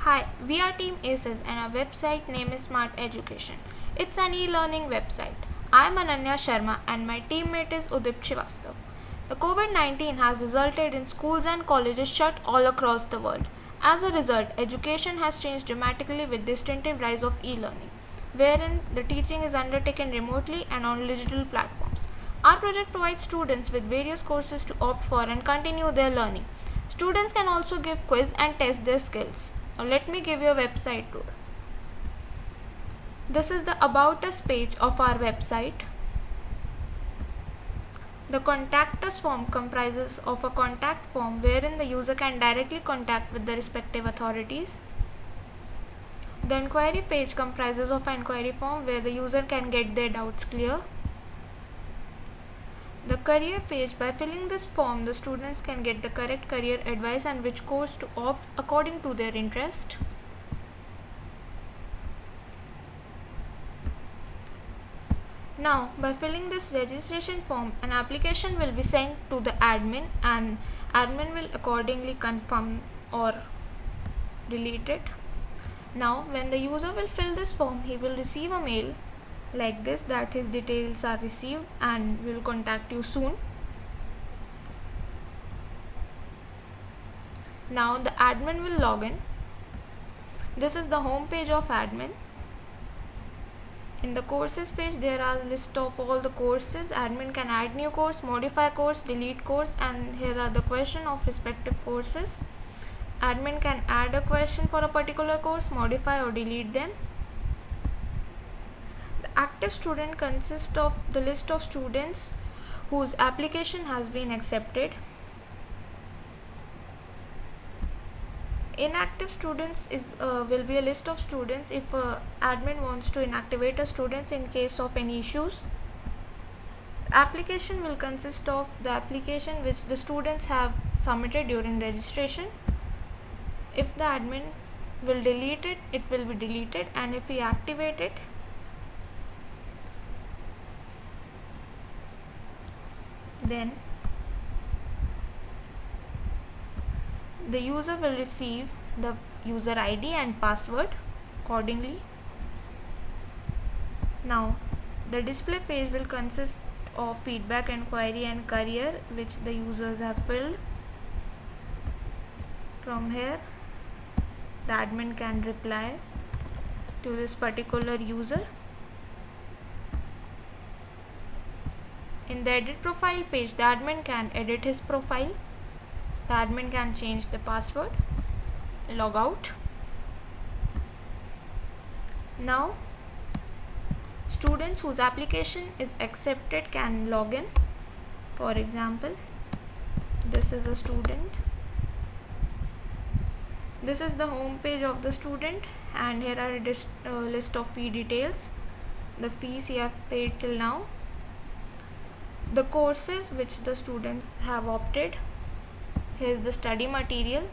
Hi, we are Team ACES and our website name is Smart Education. It's an e-learning website. I am Ananya Sharma and my teammate is Udip Srivastav. The COVID-19 has resulted in schools and colleges shut all across the world. As a result, education has changed dramatically with the distinctive rise of e-learning, wherein the teaching is undertaken remotely and on digital platforms. Our project provides students with various courses to opt for and continue their learning. Students can also give quiz and test their skills. Now let me give you a website tour. This is the About Us page of our website. The Contact Us form comprises of a contact form wherein the user can directly contact with the respective authorities. The Inquiry page comprises of an inquiry form where the user can get their doubts clear. The Career page, by filling this form, the students can get the correct career advice and which course to opt according to their interest. Now, by filling this registration form, an application will be sent to the admin and admin will accordingly confirm or delete it. Now, when the user will fill this form, he will receive a mail like this that his details are received and will contact you soon. Now the admin will log in. This is the home page of admin. In the courses page there are a list of all the courses. Admin can add new course, modify course, delete course, and here are the question of respective courses. Admin can add a question for a particular course, modify or delete them. Active student consists of the list of students whose application has been accepted. Inactive students will be a list of students if admin wants to inactivate a student in case of any issues. Application will consist of the application which the students have submitted during registration. If the admin will delete it, it will be deleted, and if we activate it, then the user will receive the user ID and password accordingly. Now the display page will consist of feedback, inquiry and career which the users have filled. From here the admin can reply to this particular user. In the edit profile page, the admin can edit his profile. The admin can change the password, log out. Now, students whose application is accepted can log in. For example, this is a student. This is the home page of the student, and here are a list of fee details. The fees he have paid till now. The courses which the students have opted. Here's the study material.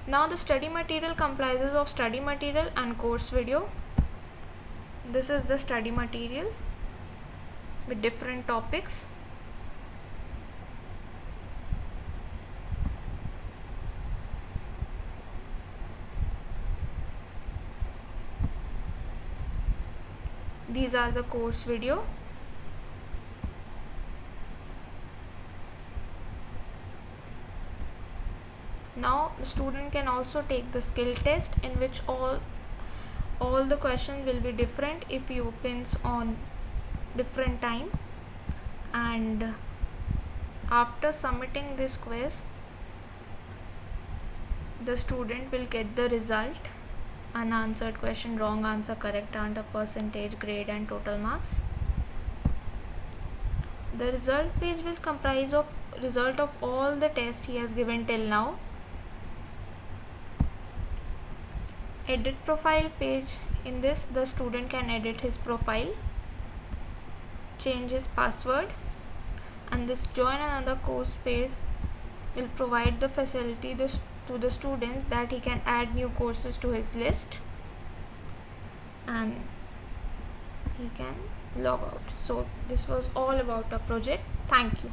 Now the study material comprises of study material and course video. This is the study material with different topics. These are the course video. Now the student can also take the skill test in which all the questions will be different if he opens on different time, and after submitting this quiz the student will get the result: unanswered question, wrong answer, correct answer, percentage, grade and total marks. The result page will comprise of result of all the tests he has given till now. Edit profile page, in this the student can edit his profile, change his password, and this join another course page will provide the facility to the students that he can add new courses to his list and he can log out. So this was all about our project. Thank you.